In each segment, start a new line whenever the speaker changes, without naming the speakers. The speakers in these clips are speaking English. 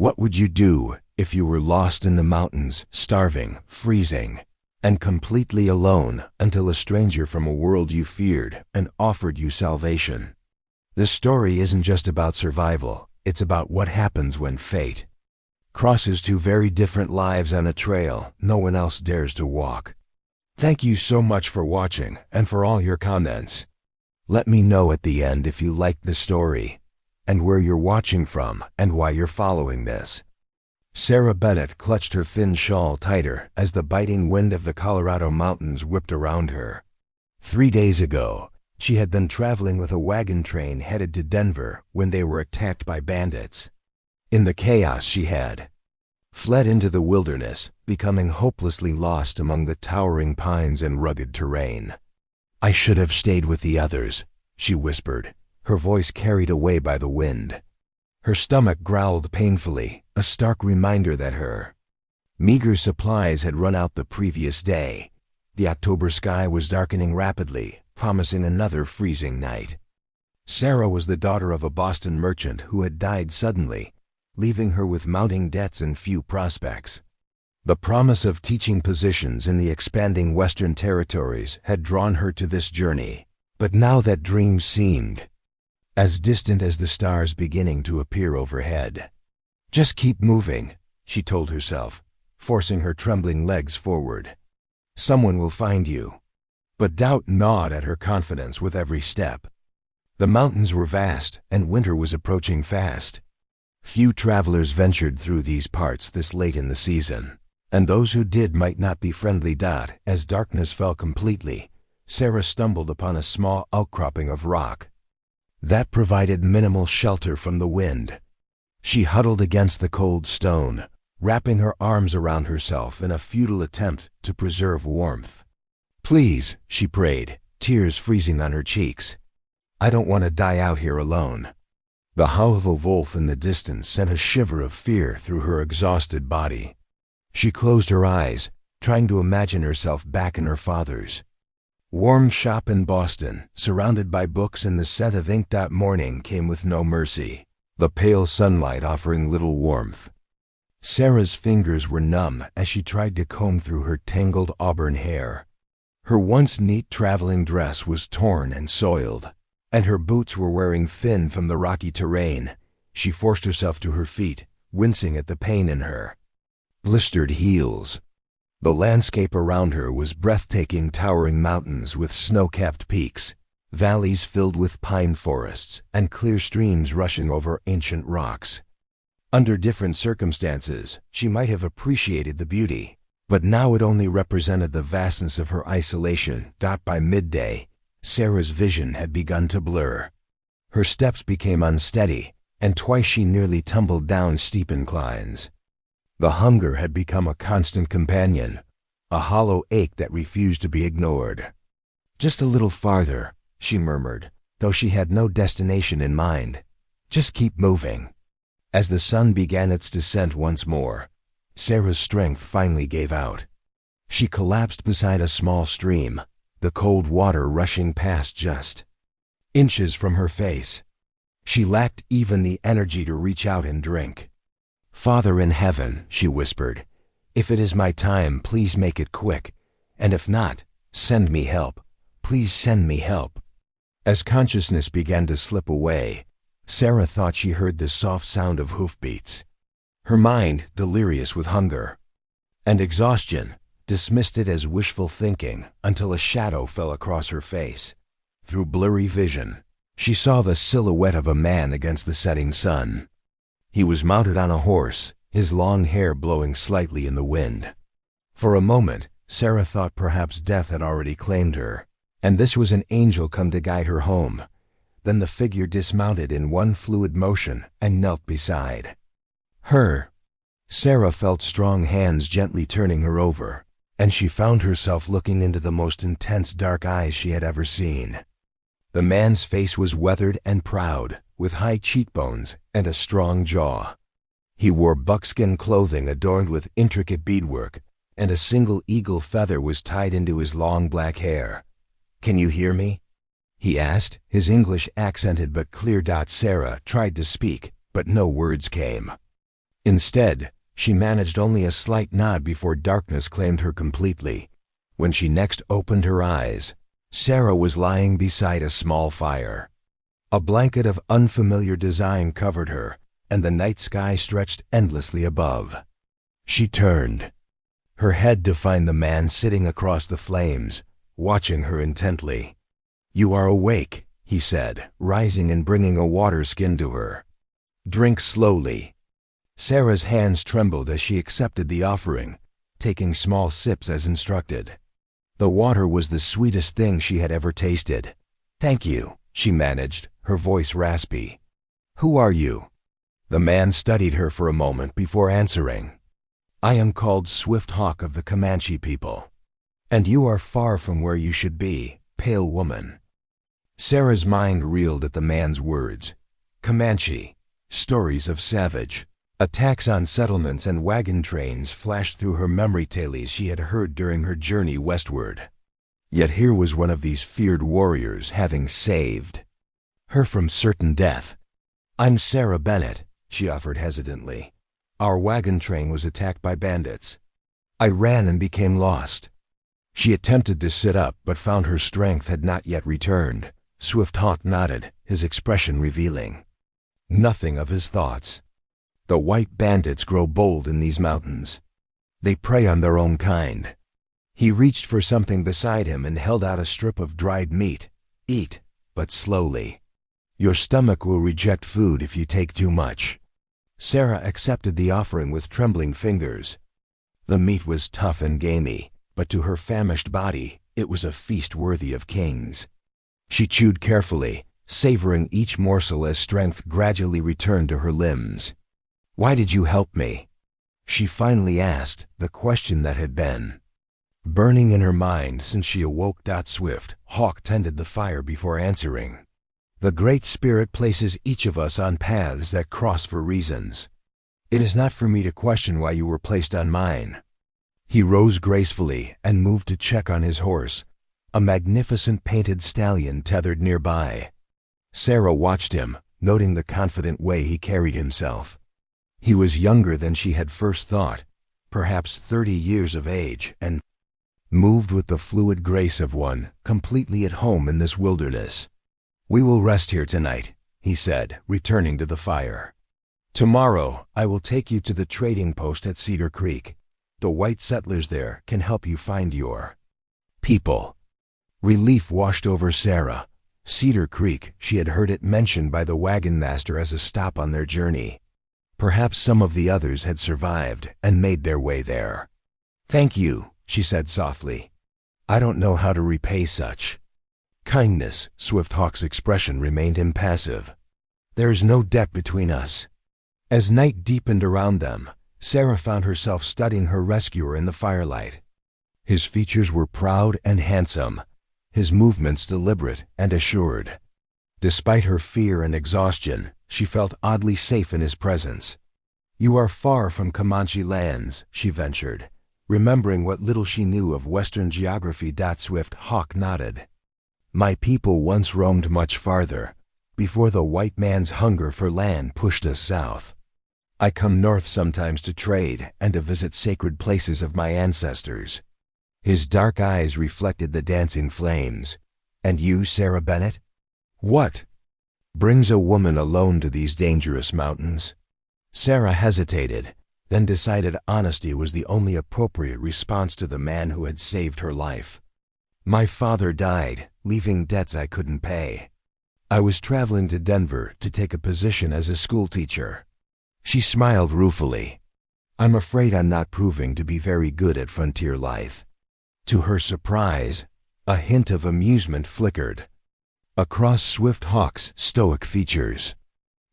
What would you do if you were lost in the mountains, starving, freezing, and completely alone until a stranger from a world you feared and offered you salvation? This story isn't just about survival, it's about what happens when fate crosses two very different lives on a trail no one else dares to walk. Thank you so much for watching and for all your comments. Let me know at the end if you liked the story, and where you're watching from and why you're following this. Sarah Bennett clutched her thin shawl tighter as the biting wind of the Colorado mountains whipped around her. 3 days ago, she had been traveling with a wagon train headed to Denver when they were attacked by bandits. In the chaos, she had fled into the wilderness, becoming hopelessly lost among the towering pines and rugged terrain. "I should have stayed with the others," she whispered, her voice carried away by the wind. Her stomach growled painfully, a stark reminder that her meager supplies had run out the previous day. The October sky was darkening rapidly, promising another freezing night. Sarah was the daughter of a Boston merchant who had died suddenly, leaving her with mounting debts and few prospects. The promise of teaching positions in the expanding Western territories had drawn her to this journey, but now that dream seemed as distant as the stars beginning to appear overhead. "Just keep moving," she told herself, forcing her trembling legs forward. "Someone will find you." But doubt gnawed at her confidence with every step. The mountains were vast, and winter was approaching fast. Few travelers ventured through these parts this late in the season, and those who did might not be friendly. As darkness fell completely, Sarah stumbled upon a small outcropping of rock that provided minimal shelter from the wind. She huddled against the cold stone, wrapping her arms around herself in a futile attempt to preserve warmth. "Please," she prayed, tears freezing on her cheeks. "I don't want to die out here alone." The howl of a wolf in the distance sent a shiver of fear through her exhausted body. She closed her eyes, trying to imagine herself back in her father's warm shop in Boston, surrounded by books, and the scent of ink. Morning came with no mercy, the pale sunlight offering little warmth. Sarah's fingers were numb as she tried to comb through her tangled auburn hair. Her once neat traveling dress was torn and soiled, and her boots were wearing thin from the rocky terrain. She forced herself to her feet, wincing at the pain in her blistered heels. The landscape around her was breathtaking, towering mountains with snow-capped peaks, valleys filled with pine forests, and clear streams rushing over ancient rocks. Under different circumstances, she might have appreciated the beauty, but now it only represented the vastness of her isolation. By midday, Sarah's vision had begun to blur. Her steps became unsteady, and twice she nearly tumbled down steep inclines. The hunger had become a constant companion, a hollow ache that refused to be ignored. "Just a little farther," she murmured, though she had no destination in mind. "Just keep moving." As the sun began its descent once more, Sarah's strength finally gave out. She collapsed beside a small stream, the cold water rushing past just inches from her face. She lacked even the energy to reach out and drink. "Father in heaven," she whispered, "if it is my time, please make it quick, and if not, send me help. Please send me help." As consciousness began to slip away, Sarah thought she heard the soft sound of hoofbeats. Her mind, delirious with hunger and exhaustion, dismissed it as wishful thinking until a shadow fell across her face. Through blurry vision, she saw the silhouette of a man against the setting sun. He was mounted on a horse, his long hair blowing slightly in the wind. For a moment, Sarah thought perhaps death had already claimed her, and this was an angel come to guide her home. Then the figure dismounted in one fluid motion and knelt beside her. Sarah felt strong hands gently turning her over, and she found herself looking into the most intense dark eyes she had ever seen. The man's face was weathered and proud, with high cheekbones and a strong jaw. He wore buckskin clothing adorned with intricate beadwork, and a single eagle feather was tied into his long black hair. "Can you hear me?" he asked, his English accented but clear. Sarah tried to speak, but no words came. Instead, she managed only a slight nod before darkness claimed her completely. When she next opened her eyes, Sarah was lying beside a small fire. A blanket of unfamiliar design covered her, and the night sky stretched endlessly above. She turned. Her head to find the man sitting across the flames, watching her intently. "You are awake," he said, rising and bringing a water skin to her. "Drink slowly." Sarah's hands trembled as she accepted the offering, taking small sips as instructed. The water was the sweetest thing she had ever tasted. "Thank you," she managed, her voice raspy. "Who are you?" The man studied her for a moment before answering. "I am called Swift Hawk of the Comanche people. And you are far from where you should be, pale woman." Sarah's mind reeled at the man's words. Comanche, stories of savage, attacks on settlements and wagon trains flashed through her memory tales she had heard during her journey westward. Yet here was one of these feared warriors having saved her from certain death. "I'm Sarah Bennett," she offered hesitantly. "Our wagon train was attacked by bandits. I ran and became lost." She attempted to sit up but found her strength had not yet returned. Swift Hawk nodded, his expression revealing nothing of his thoughts. "The white bandits grow bold in these mountains. They prey on their own kind." He reached for something beside him and held out a strip of dried meat. "Eat, but slowly. Your stomach will reject food if you take too much." Sarah accepted the offering with trembling fingers. The meat was tough and gamey, but to her famished body, it was a feast worthy of kings. She chewed carefully, savoring each morsel as strength gradually returned to her limbs. "Why did you help me?" she finally asked, the question that had been burning in her mind since she awoke. Swift Hawk tended the fire before answering. "The Great Spirit places each of us on paths that cross for reasons. It is not for me to question why you were placed on mine." He rose gracefully and moved to check on his horse, a magnificent painted stallion tethered nearby. Sarah watched him, noting the confident way he carried himself. He was younger than she had first thought, perhaps 30 years of age, and moved with the fluid grace of one completely at home in this wilderness. "We will rest here tonight," he said, returning to the fire. "Tomorrow I will take you to the trading post at Cedar Creek. The white settlers there can help you find your people." Relief washed over Sarah. Cedar Creek, she had heard it mentioned by the wagon master as a stop on their journey. Perhaps some of the others had survived and made their way there. "Thank you," she said softly. "I don't know how to repay such kindness." Swift Hawk's expression remained impassive. "There is no debt between us." As night deepened around them, Sarah found herself studying her rescuer in the firelight. His features were proud and handsome, his movements deliberate and assured. Despite her fear and exhaustion, she felt oddly safe in his presence. "You are far from Comanche lands," she ventured, remembering what little she knew of Western geography. Swift Hawk nodded. "My people once roamed much farther, before the white man's hunger for land pushed us south. I come north sometimes to trade and to visit sacred places of my ancestors." His dark eyes reflected the dancing flames. "And you, Sarah Bennett? What brings a woman alone to these dangerous mountains?" Sarah hesitated, then decided honesty was the only appropriate response to the man who had saved her life. "My father died, leaving debts I couldn't pay. I was traveling to Denver to take a position as a schoolteacher." She smiled ruefully. "I'm afraid I'm not proving to be very good at frontier life." To her surprise, a hint of amusement flickered across Swift Hawk's stoic features.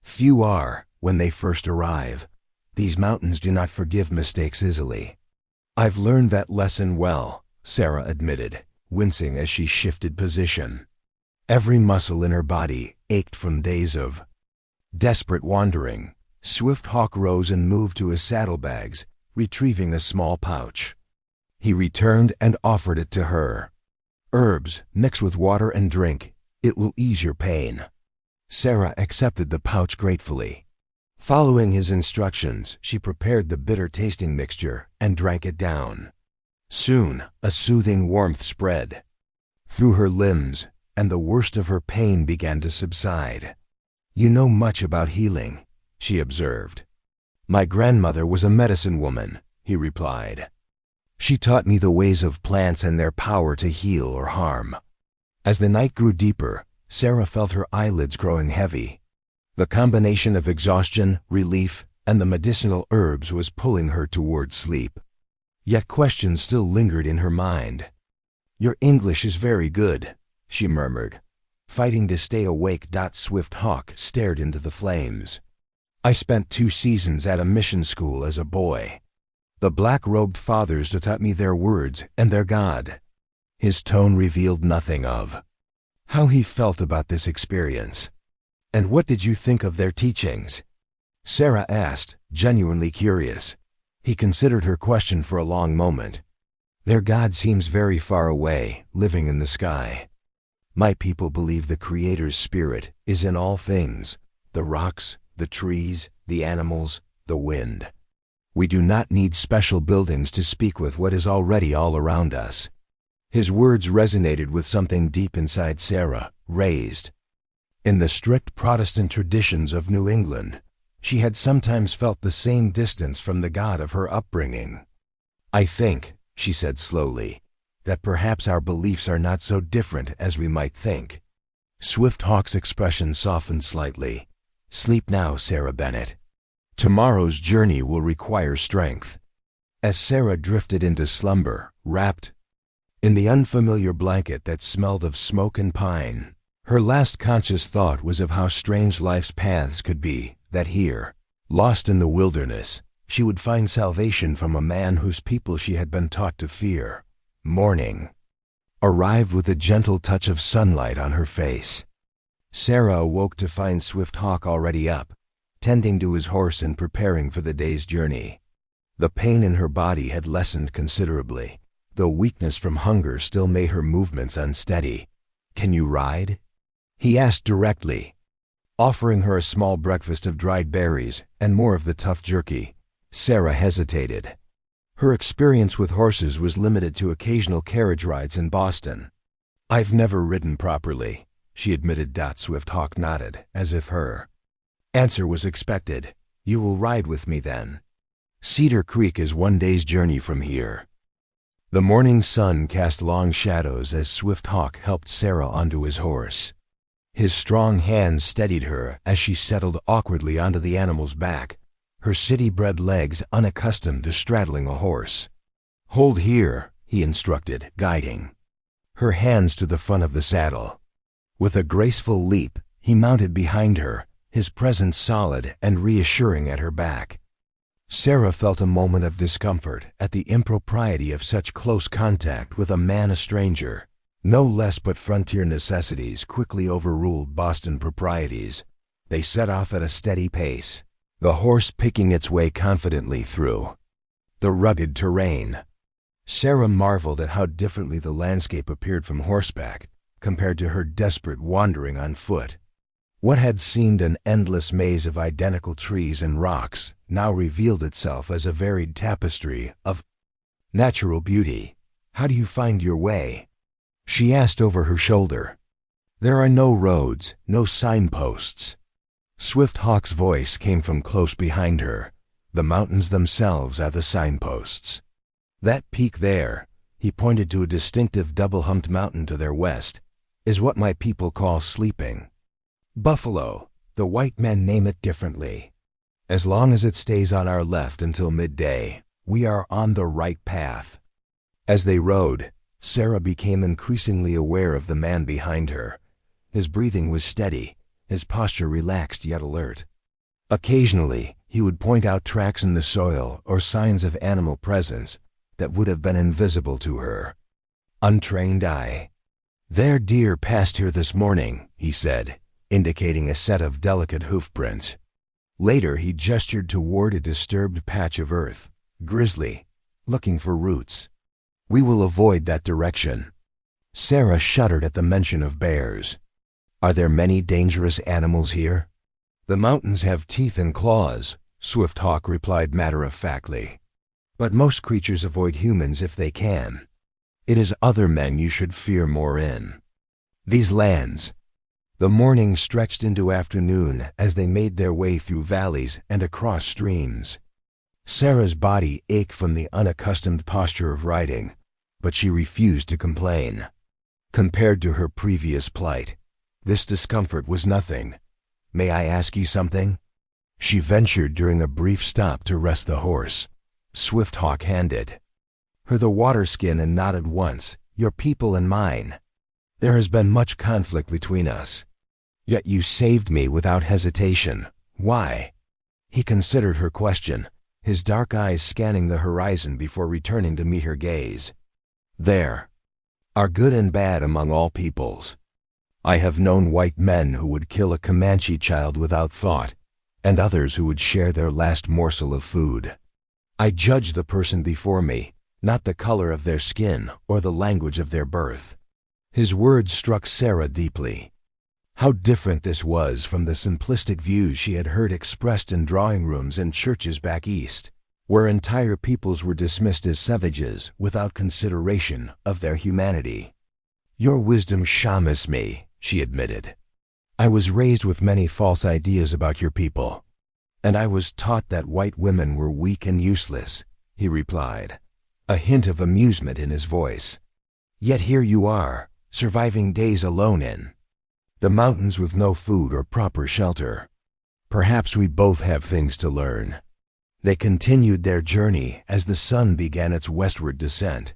"Few are, when they first arrive. These mountains do not forgive mistakes easily." "I've learned that lesson well," Sarah admitted, wincing as she shifted position. Every muscle in her body ached from days of desperate wandering. Swift Hawk rose and moved to his saddlebags, retrieving a small pouch. He returned and offered it to her. "Herbs, mix with water and drink. It will ease your pain." Sarah accepted the pouch gratefully. Following his instructions, she prepared the bitter-tasting mixture and drank it down. Soon, a soothing warmth spread through her limbs, and the worst of her pain began to subside. "You know much about healing," she observed. "My grandmother was a medicine woman," he replied. "She taught me the ways of plants and their power to heal or harm." As the night grew deeper, Sarah felt her eyelids growing heavy. The combination of exhaustion, relief, and the medicinal herbs was pulling her toward sleep. Yet questions still lingered in her mind. "Your English is very good," she murmured, fighting to stay awake. Swift Hawk stared into the flames. "I spent 2 seasons at a mission school as a boy. The black-robed fathers taught me their words and their God." His tone revealed nothing of how he felt about this experience. "And what did you think of their teachings?" Sarah asked, genuinely curious. He considered her question for a long moment. "Their God seems very far away, living in the sky. My people believe the Creator's spirit is in all things, the rocks, the trees, the animals, the wind. We do not need special buildings to speak with what is already all around us." His words resonated with something deep inside Sarah, raised in the strict Protestant traditions of New England. She had sometimes felt the same distance from the God of her upbringing. "I think," she said slowly, "that perhaps our beliefs are not so different as we might think." Swift Hawk's expression softened slightly. "Sleep now, Sarah Bennett. Tomorrow's journey will require strength." As Sarah drifted into slumber, wrapped in the unfamiliar blanket that smelled of smoke and pine, her last conscious thought was of how strange life's paths could be, that here, lost in the wilderness, she would find salvation from a man whose people she had been taught to fear. Morning arrived with a gentle touch of sunlight on her face. Sarah awoke to find Swift Hawk already up, tending to his horse and preparing for the day's journey. The pain in her body had lessened considerably, though weakness from hunger still made her movements unsteady. "Can you ride?" he asked directly, offering her a small breakfast of dried berries and more of the tough jerky. Sarah hesitated. Her experience with horses was limited to occasional carriage rides in Boston. "I've never ridden properly," she admitted. Swift Hawk nodded, as if her answer was expected. "You will ride with me then. Cedar Creek is 1 day's journey from here." The morning sun cast long shadows as Swift Hawk helped Sarah onto his horse. His strong hands steadied her as she settled awkwardly onto the animal's back, her city-bred legs unaccustomed to straddling a horse. "Hold here," he instructed, guiding her hands to the front of the saddle. With a graceful leap, he mounted behind her, his presence solid and reassuring at her back. Sarah felt a moment of discomfort at the impropriety of such close contact with a stranger. No less, but frontier necessities quickly overruled Boston proprieties. They set off at a steady pace, the horse picking its way confidently through the rugged terrain. Sarah marveled at how differently the landscape appeared from horseback, compared to her desperate wandering on foot. What had seemed an endless maze of identical trees and rocks now revealed itself as a varied tapestry of natural beauty. "How do you find your way?" she asked over her shoulder. "There are no roads, no signposts." Swift Hawk's voice came from close behind her. "The mountains themselves are the signposts. That peak there," he pointed to a distinctive double-humped mountain to their west, "is what my people call Sleeping Buffalo. The white men name it differently. As long as it stays on our left until midday, we are on the right path." As they rode, Sarah became increasingly aware of the man behind her. His breathing was steady, his posture relaxed yet alert. Occasionally, he would point out tracks in the soil or signs of animal presence that would have been invisible to her untrained eye. "Their deer passed here this morning," he said, indicating a set of delicate hoofprints. Later, he gestured toward a disturbed patch of earth, grizzly, looking for roots. "We will avoid that direction." Sarah shuddered at the mention of bears. "Are there many dangerous animals here?" "The mountains have teeth and claws," Swift Hawk replied matter-of-factly. "But most creatures avoid humans if they can. It is other men you should fear more in these lands." The morning stretched into afternoon as they made their way through valleys and across streams. Sarah's body ached from the unaccustomed posture of riding, but she refused to complain. Compared to her previous plight, this discomfort was nothing. "May I ask you something?" she ventured during a brief stop to rest the horse. Swift Hawk handed her the water skin and nodded once. "Your people and mine. There has been much conflict between us. Yet you saved me without hesitation. Why?" He considered her question, his dark eyes scanning the horizon before returning to meet her gaze. "There are good and bad among all peoples. I have known white men who would kill a Comanche child without thought, and others who would share their last morsel of food. I judge the person before me, not the color of their skin or the language of their birth." His words struck Sarah deeply. How different this was from the simplistic views she had heard expressed in drawing rooms and churches back east, where entire peoples were dismissed as savages without consideration of their humanity. "Your wisdom shames me," she admitted. "I was raised with many false ideas about your people, and I was taught that white women were weak and useless," he replied, a hint of amusement in his voice. "Yet here you are, surviving days alone in the mountains with no food or proper shelter. Perhaps we both have things to learn." They continued their journey as the sun began its westward descent.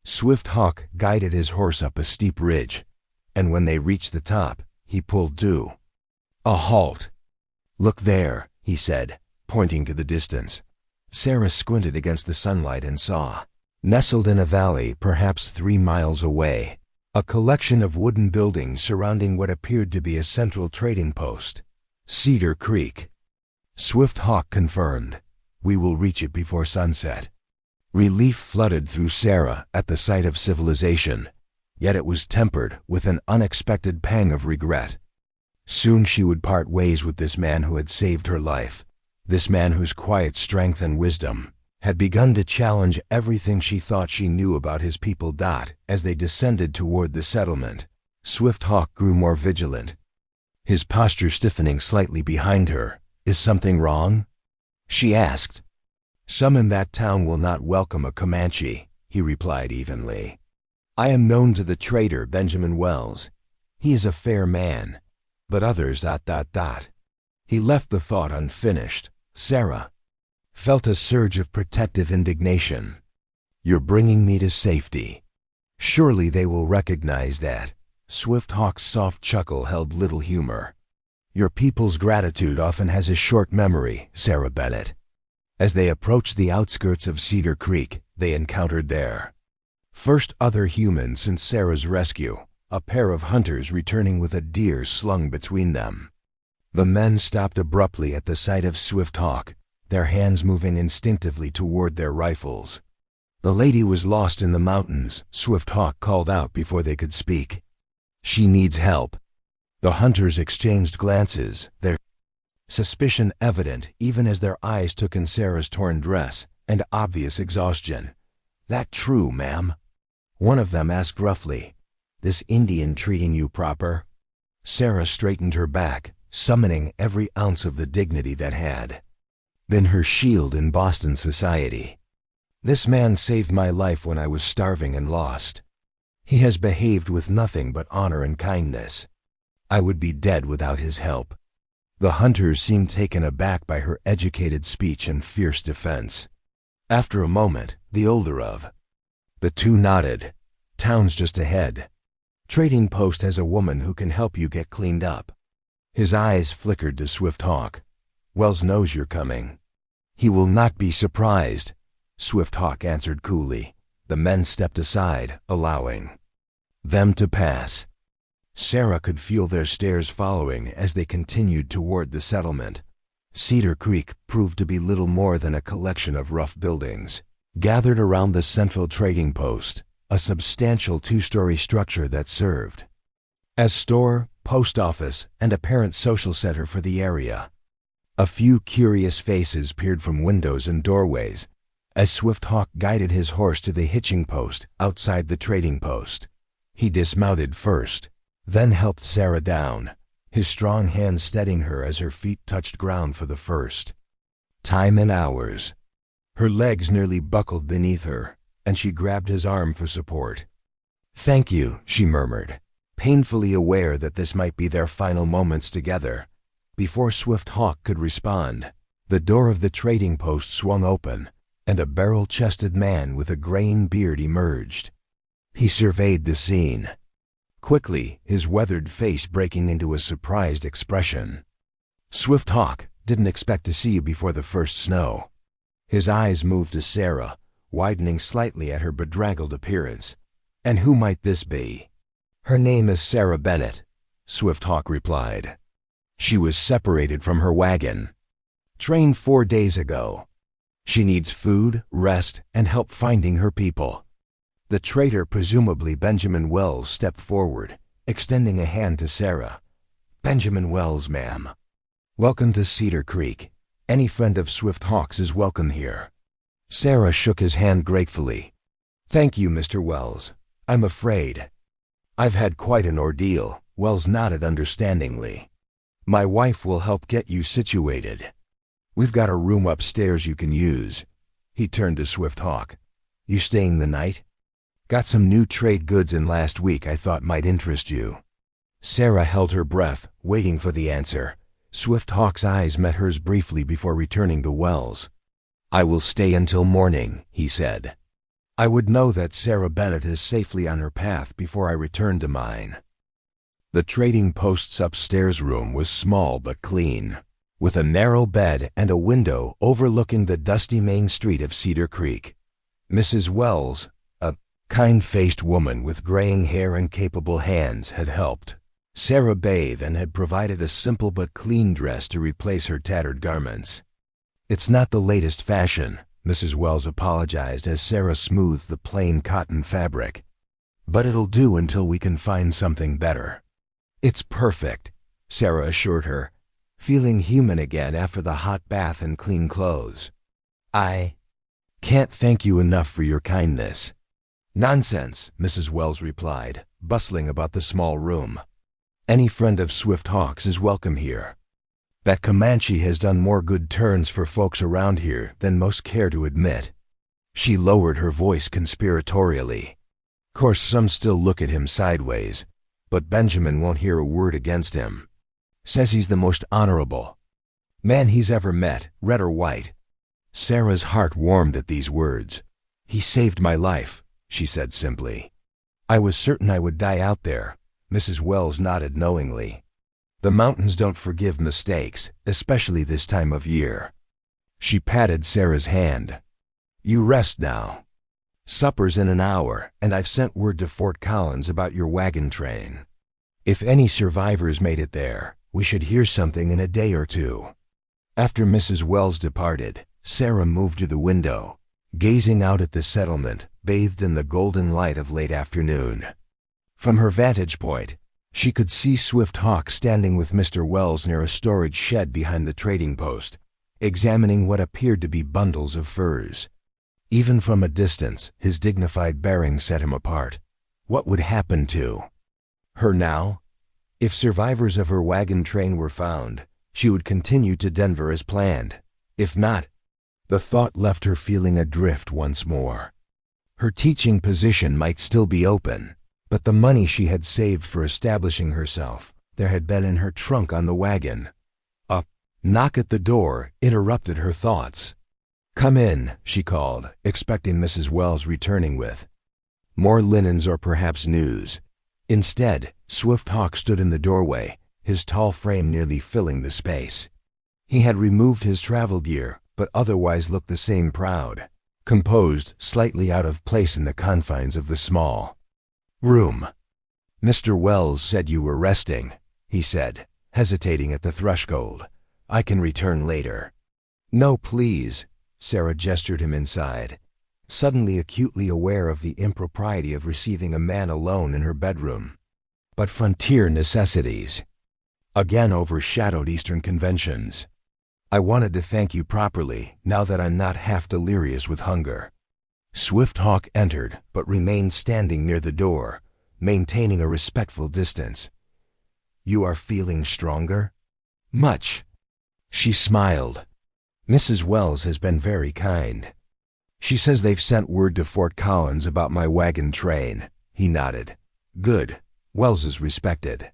Swift Hawk guided his horse up a steep ridge, and when they reached the top, he pulled to a halt. "Look there," he said, pointing to the distance. Sarah squinted against the sunlight and saw, nestled in a valley perhaps 3 miles away, a collection of wooden buildings surrounding what appeared to be a central trading post. "Cedar Creek." Swift Hawk confirmed. "We will reach it before sunset." Relief flooded through Sarah at the sight of civilization, yet it was tempered with an unexpected pang of regret. Soon she would part ways with this man who had saved her life, this man whose quiet strength and wisdom had begun to challenge everything she thought she knew about his people. As they descended toward the settlement, Swift Hawk grew more vigilant, his posture stiffening slightly behind her. "Is something wrong?" she asked. "Some in that town will not welcome a Comanche," he replied evenly. "I am known to the trader Benjamin Wells. He is a fair man, but others... He left the thought unfinished. Sarah felt a surge of protective indignation. "You're bringing me to safety. Surely they will recognize that." Swift Hawk's soft chuckle held little humor. "Your people's gratitude often has a short memory, Sarah Bennett." As they approached the outskirts of Cedar Creek, they encountered their first other human since Sarah's rescue, a pair of hunters returning with a deer slung between them. The men stopped abruptly at the sight of Swift Hawk, their hands moving instinctively toward their rifles. "The lady was lost in the mountains," Swift Hawk called out before they could speak. "She needs help." The hunters exchanged glances, their suspicion evident even as their eyes took in Sarah's torn dress and obvious exhaustion. "That true, ma'am?" one of them asked gruffly. "This Indian treating you proper?" Sarah straightened her back, summoning every ounce of the dignity that had been her shield in Boston society. "This man saved my life when I was starving and lost. He has behaved with nothing but honor and kindness. I would be dead without his help." The hunters seemed taken aback by her educated speech and fierce defense. After a moment, the older of the two nodded. "Town's just ahead. Trading post has a woman who can help you get cleaned up." His eyes flickered to Swift Hawk. "Wells knows you're coming. He will not be surprised," Swift Hawk answered coolly. The men stepped aside, allowing them to pass. Sarah could feel their stares following as they continued toward the settlement. Cedar Creek proved to be little more than a collection of rough buildings, gathered around the central trading post, a substantial 2-story structure that served as store, post office, and apparent social center for the area. A few curious faces peered from windows and doorways as Swift Hawk guided his horse to the hitching post outside the trading post. He dismounted first, then helped Sarah down, his strong hand steadying her as her feet touched ground for the first time in hours. Her legs nearly buckled beneath her, and she grabbed his arm for support. "Thank you," she murmured, painfully aware that this might be their final moments together. Before Swift Hawk could respond, the door of the trading post swung open, and a barrel-chested man with a graying beard emerged. He surveyed the scene, quickly, his weathered face breaking into a surprised expression. "Swift Hawk, didn't expect to see you before the first snow." His eyes moved to Sarah, widening slightly at her bedraggled appearance. "And who might this be?" "Her name is Sarah Bennett," Swift Hawk replied. "She was separated from her wagon. Trained 4 days ago. She needs food, rest, and help finding her people." The trader, presumably Benjamin Wells, stepped forward, extending a hand to Sarah. "Benjamin Wells, ma'am. Welcome to Cedar Creek. Any friend of Swift Hawk's is welcome here." Sarah shook his hand gratefully. "Thank you, Mr. Wells. I'm afraid I've had quite an ordeal." Wells nodded understandingly. "My wife will help get you situated. We've got a room upstairs you can use." He turned to Swift Hawk. "You staying the night? Got some new trade goods in last week I thought might interest you." Sarah held her breath, waiting for the answer. Swift Hawk's eyes met hers briefly before returning to Wells. "I will stay until morning," he said. "I would know that Sarah Bennett is safely on her path before I return to mine." The trading post's upstairs room was small but clean, with a narrow bed and a window overlooking the dusty main street of Cedar Creek. Mrs. Wells, a kind-faced woman with graying hair and capable hands, had helped Sarah bathe and had provided a simple but clean dress to replace her tattered garments. "It's not the latest fashion," Mrs. Wells apologized as Sarah smoothed the plain cotton fabric. "But it'll do until we can find something better." "It's perfect," Sarah assured her, feeling human again after the hot bath and clean clothes. "I can't thank you enough for your kindness." "Nonsense," Mrs. Wells replied, bustling about the small room. "Any friend of Swift Hawk's is welcome here. That Comanche has done more good turns for folks around here than most care to admit." She lowered her voice conspiratorially. "Course some still look at him sideways, but Benjamin won't hear a word against him. Says he's the most honorable man he's ever met, red or white." Sarah's heart warmed at these words. "He saved my life," she said simply. "I was certain I would die out there." Mrs. Wells nodded knowingly. "The mountains don't forgive mistakes, especially this time of year." She patted Sarah's hand. "You rest now. Supper's in an hour, and I've sent word to Fort Collins about your wagon train. If any survivors made it there, we should hear something in a day or two." After Mrs. Wells departed, Sarah moved to the window, gazing out at the settlement, bathed in the golden light of late afternoon. From her vantage point, she could see Swift Hawk standing with Mr. Wells near a storage shed behind the trading post, examining what appeared to be bundles of furs. Even from a distance, his dignified bearing set him apart. What would happen to her now? If survivors of her wagon train were found, she would continue to Denver as planned. If not, the thought left her feeling adrift once more. Her teaching position might still be open, but the money she had saved for establishing herself, there had been in her trunk on the wagon. A knock at the door interrupted her thoughts. "Come in," she called, expecting Mrs. Wells returning with more linens or perhaps news. Instead, Swift Hawk stood in the doorway, his tall frame nearly filling the space. He had removed his travel gear, but otherwise looked the same proud, composed, slightly out of place in the confines of the small room. "Mr. Wells said you were resting," he said, hesitating at the threshold. "I can return later." "No, please." Sarah gestured him inside, suddenly acutely aware of the impropriety of receiving a man alone in her bedroom. but frontier necessities again overshadowed Eastern conventions. I wanted to thank you properly now that I'm not half delirious with hunger. Swift Hawk entered, but remained standing near the door, maintaining a respectful distance. You are feeling stronger? Much. She smiled. Mrs. Wells has been very kind. She says they've sent word to Fort Collins about my wagon train. He nodded. Good. Wells is respected.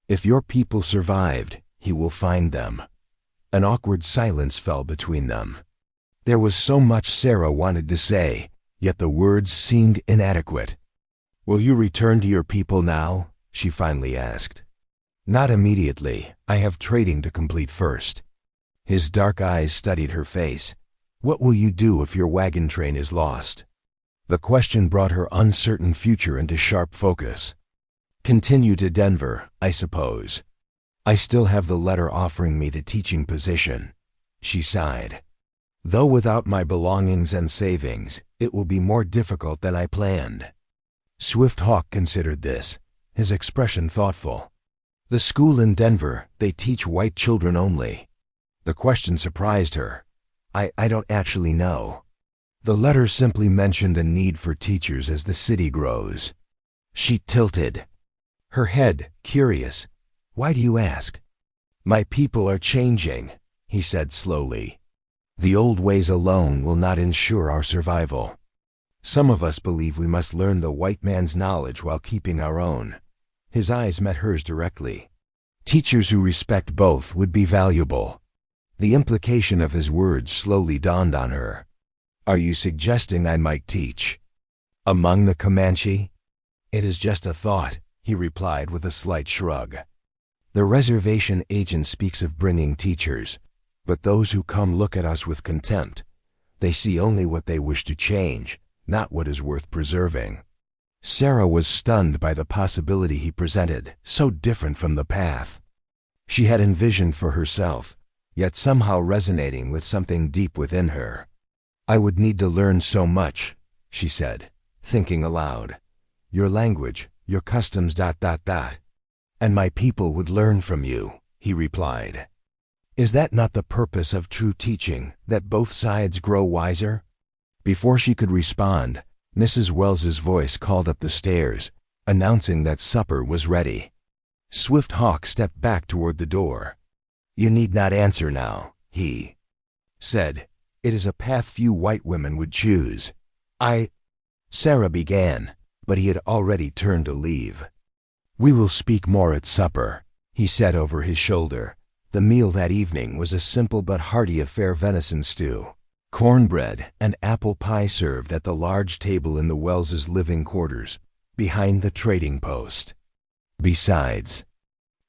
If your people survived, he will find them. An awkward silence fell between them. There was so much Sarah wanted to say, yet the words seemed inadequate. Will you return to your people now? She finally asked. Not immediately. I have trading to complete first. His dark eyes studied her face. What will you do if your wagon train is lost? The question brought her uncertain future into sharp focus. Continue to Denver, I suppose. I still have the letter offering me the teaching position. She sighed. Though without my belongings and savings, it will be more difficult than I planned. Swift Hawk considered this, his expression thoughtful. The school in Denver, they teach white children only. The question surprised her. I don't actually know. The letter simply mentioned a need for teachers as the city grows. She tilted. Her head, curious. Why do you ask? My people are changing, he said slowly. The old ways alone will not ensure our survival. Some of us believe we must learn the white man's knowledge while keeping our own. His eyes met hers directly. Teachers who respect both would be valuable. The implication of his words slowly dawned on her. Are you suggesting I might teach among the Comanche? It is just a thought, he replied with a slight shrug. The reservation agent speaks of bringing teachers, but those who come look at us with contempt. They see only what they wish to change, not what is worth preserving. Sarah was stunned by the possibility he presented, so different from the path she had envisioned for herself, yet somehow resonating with something deep within her. I would need to learn so much, she said, thinking aloud. Your language, your customs ... And my people would learn from you, he replied. Is that not the purpose of true teaching, that both sides grow wiser? Before she could respond, Mrs. Wells's voice called up the stairs, announcing that supper was ready. Swift Hawk stepped back toward the door. You need not answer now, he said. It is a path few white women would choose. Sarah began, but he had already turned to leave. We will speak more at supper, he said over his shoulder. The meal that evening was a simple but hearty affair: venison stew, cornbread, and apple pie served at the large table in the Wellses' living quarters, behind the trading post. Besides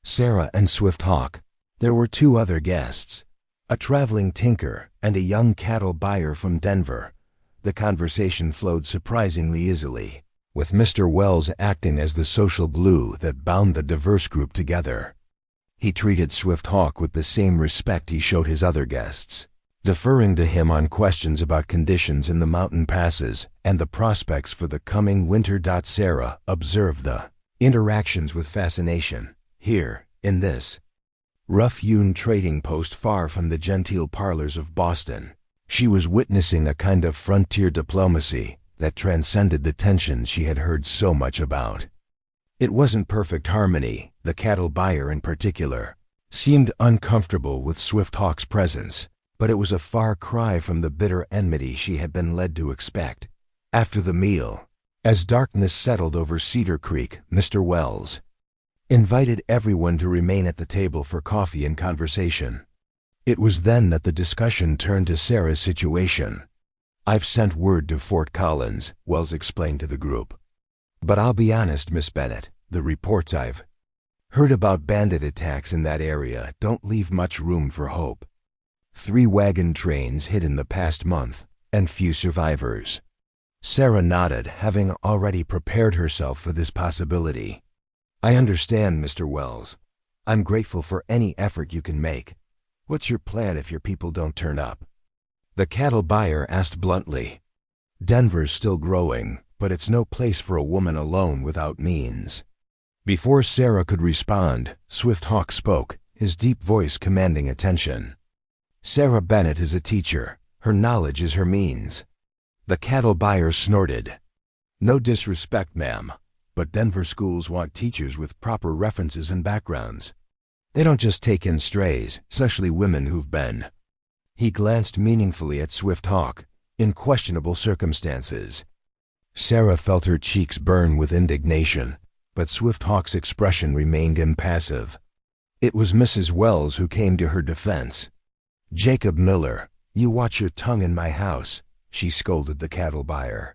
Sarah and Swift Hawk, there were two other guests, a traveling tinker and a young cattle buyer from Denver. The conversation flowed surprisingly easily, with Mr. Wells acting as the social glue that bound the diverse group together. He treated Swift Hawk with the same respect he showed his other guests, deferring to him on questions about conditions in the mountain passes and the prospects for the coming winter. Sarah observed the interactions with fascination. Here, in this rough-hewn trading post far from the genteel parlors of Boston, she was witnessing a kind of frontier diplomacy that transcended the tensions she had heard so much about. It wasn't perfect harmony. The cattle buyer in particular seemed uncomfortable with Swift Hawk's presence, but it was a far cry from the bitter enmity she had been led to expect. After the meal, as darkness settled over Cedar Creek, Mr. Wells invited everyone to remain at the table for coffee and conversation. It was then that the discussion turned to Sarah's situation. I've sent word to Fort Collins, Wells explained to the group. But I'll be honest, Miss Bennett, the reports I've heard about bandit attacks in that area don't leave much room for hope. 3 wagon trains hit in the past month, and few survivors. Sarah nodded, having already prepared herself for this possibility. I understand, Mr. Wells. I'm grateful for any effort you can make. What's your plan if your people don't turn up? The cattle buyer asked bluntly. Denver's still growing, but it's no place for a woman alone without means. Before Sarah could respond, Swift Hawk spoke, his deep voice commanding attention. Sarah Bennett is a teacher. Her knowledge is her means. The cattle buyer snorted. No disrespect, ma'am, but Denver schools want teachers with proper references and backgrounds. They don't just take in strays, especially women who've been. He glanced meaningfully at Swift Hawk, in questionable circumstances. Sarah felt her cheeks burn with indignation, but Swift Hawk's expression remained impassive. It was Mrs. Wells who came to her defense. "Jacob Miller, you watch your tongue in my house," she scolded the cattle buyer.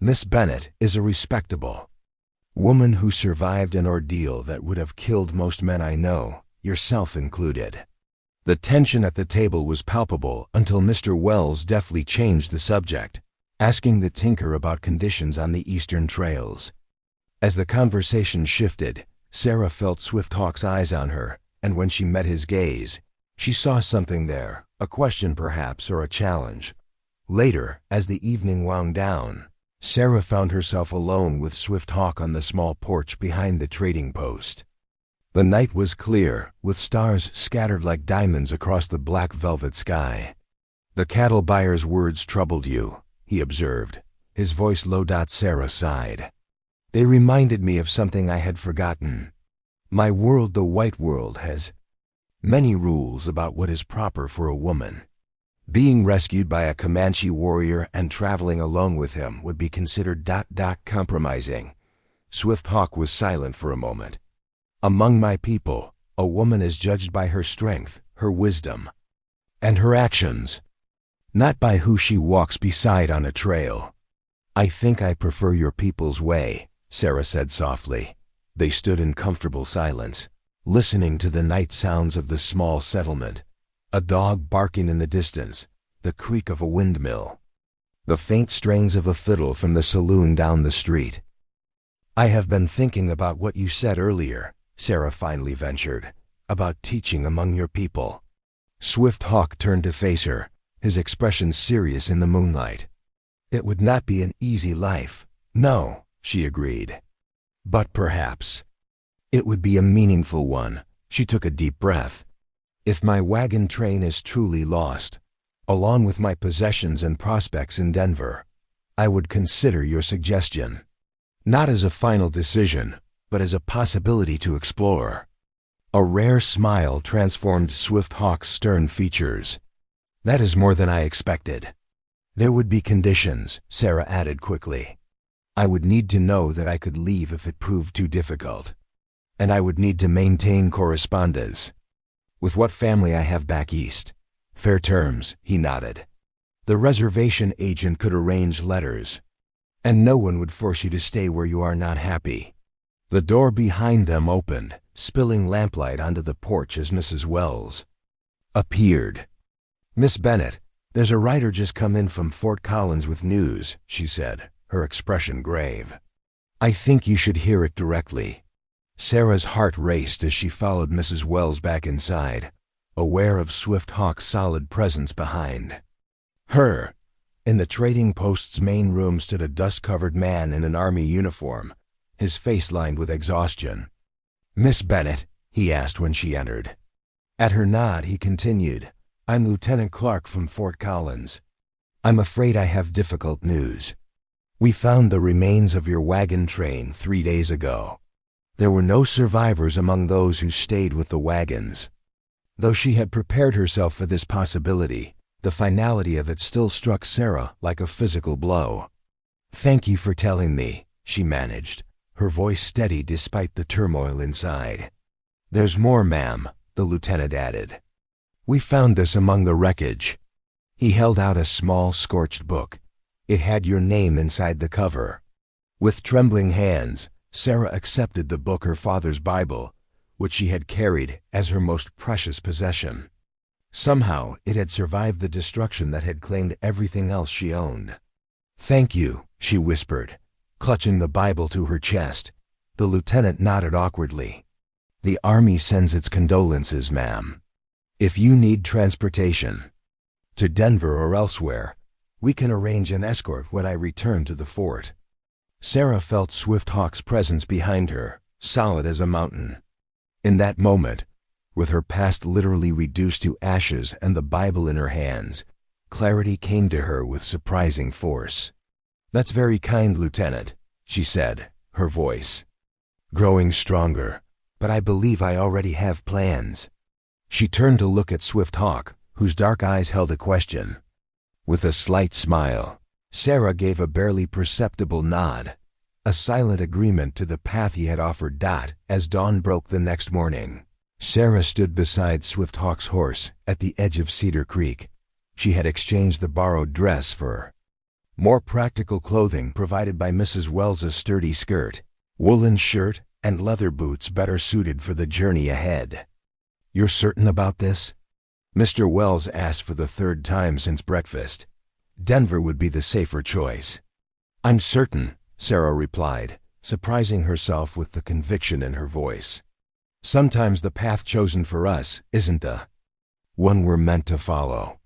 "Miss Bennett is a respectable woman who survived an ordeal that would have killed most men I know, yourself included." The tension at the table was palpable until Mr. Wells deftly changed the subject, asking the tinker about conditions on the eastern trails. As the conversation shifted, Sarah felt Swift Hawk's eyes on her, and when she met his gaze, she saw something there, a question perhaps, or a challenge. Later, as the evening wound down, Sarah found herself alone with Swift Hawk on the small porch behind the trading post. The night was clear, with stars scattered like diamonds across the black velvet sky. "The cattle buyer's words troubled you," he observed, his voice low. Sarah sighed. "They reminded me of something I had forgotten. My world, the white world, has many rules about what is proper for a woman. Being rescued by a Comanche warrior and traveling alone with him would be considered compromising." Swift Hawk was silent for a moment. "Among my people, a woman is judged by her strength, her wisdom, and her actions, not by who she walks beside on a trail." "I think I prefer your people's way," Sarah said softly. They stood in comfortable silence, listening to the night sounds of the small settlement, a dog barking in the distance, the creak of a windmill, the faint strains of a fiddle from the saloon down the street. "I have been thinking about what you said earlier," Sarah finally ventured, "about teaching among your people." Swift Hawk turned to face her, his expression serious in the moonlight. "It would not be an easy life, no," she agreed. "But perhaps it would be a meaningful one." She took a deep breath. "If my wagon train is truly lost, along with my possessions and prospects in Denver, I would consider your suggestion. Not as a final decision, but as a possibility to explore." A rare smile transformed Swift Hawk's stern features. "That is more than I expected." "There would be conditions," Sarah added quickly. "I would need to know that I could leave if it proved too difficult. And I would need to maintain correspondence with what family I have back east." "Fair terms," he nodded. "The reservation agent could arrange letters, and no one would force you to stay where you are not happy." The door behind them opened, spilling lamplight onto the porch as Mrs. Wells appeared. "Miss Bennett, there's a rider just come in from Fort Collins with news," she said, her expression grave. "I think you should hear it directly." Sarah's heart raced as she followed Mrs. Wells back inside, aware of Swift Hawk's solid presence behind her. In the trading post's main room stood a dust-covered man in an army uniform, his face lined with exhaustion. "Miss Bennett?" he asked when she entered. At her nod, he continued, "I'm Lieutenant Clark from Fort Collins. I'm afraid I have difficult news. We found the remains of your wagon train 3 days ago. There were no survivors among those who stayed with the wagons." Though she had prepared herself for this possibility, the finality of it still struck Sarah like a physical blow. "Thank you for telling me," she managed, her voice steady despite the turmoil inside. "There's more, ma'am," the lieutenant added. "We found this among the wreckage." He held out a small, scorched book. It had your name inside the cover. With trembling hands, Sarah accepted the book, her father's Bible, which she had carried as her most precious possession. Somehow, it had survived the destruction that had claimed everything else she owned. "Thank you," she whispered, clutching the Bible to her chest. The lieutenant nodded awkwardly. "The Army sends its condolences, ma'am. If you need transportation to Denver or elsewhere, we can arrange an escort when I return to the fort." Sarah felt Swift Hawk's presence behind her, solid as a mountain. In that moment, with her past literally reduced to ashes and the Bible in her hands, clarity came to her with surprising force. "That's very kind, Lieutenant," she said, her voice growing stronger, "but I believe I already have plans." She turned to look at Swift Hawk, whose dark eyes held a question. With a slight smile, Sarah gave a barely perceptible nod, a silent agreement to the path he had offered. As dawn broke the next morning, Sarah stood beside Swift Hawk's horse at the edge of Cedar Creek. She had exchanged the borrowed dress for more practical clothing provided by Mrs. Wells's sturdy skirt, woolen shirt, and leather boots better suited for the journey ahead. "You're certain about this?" Mr. Wells asked for the third time since breakfast. Denver would be the safer choice. "I'm certain," Sarah replied, surprising herself with the conviction in her voice. "Sometimes the path chosen for us isn't the one we're meant to follow."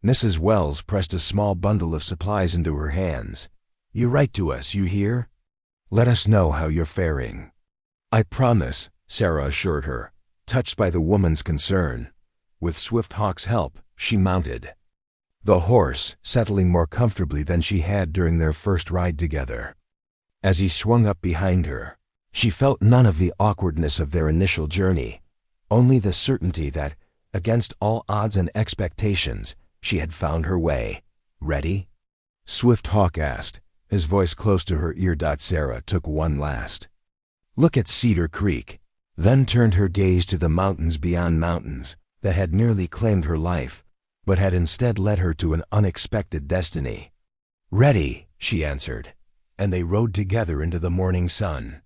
Mrs. Wells pressed a small bundle of supplies into her hands. "You write to us, you hear? Let us know how you're faring." "I promise," Sarah assured her, touched by the woman's concern. With Swift Hawk's help, she mounted the horse, settling more comfortably than she had during their first ride together. As he swung up behind her, she felt none of the awkwardness of their initial journey, only the certainty that, against all odds and expectations, she had found her way. "Ready?" Swift Hawk asked, his voice close to her ear. Sarah took one last look at Cedar Creek, then turned her gaze to the mountains beyond mountains that had nearly claimed her life, but had instead led her to an unexpected destiny. "Ready," she answered, and they rode together into the morning sun.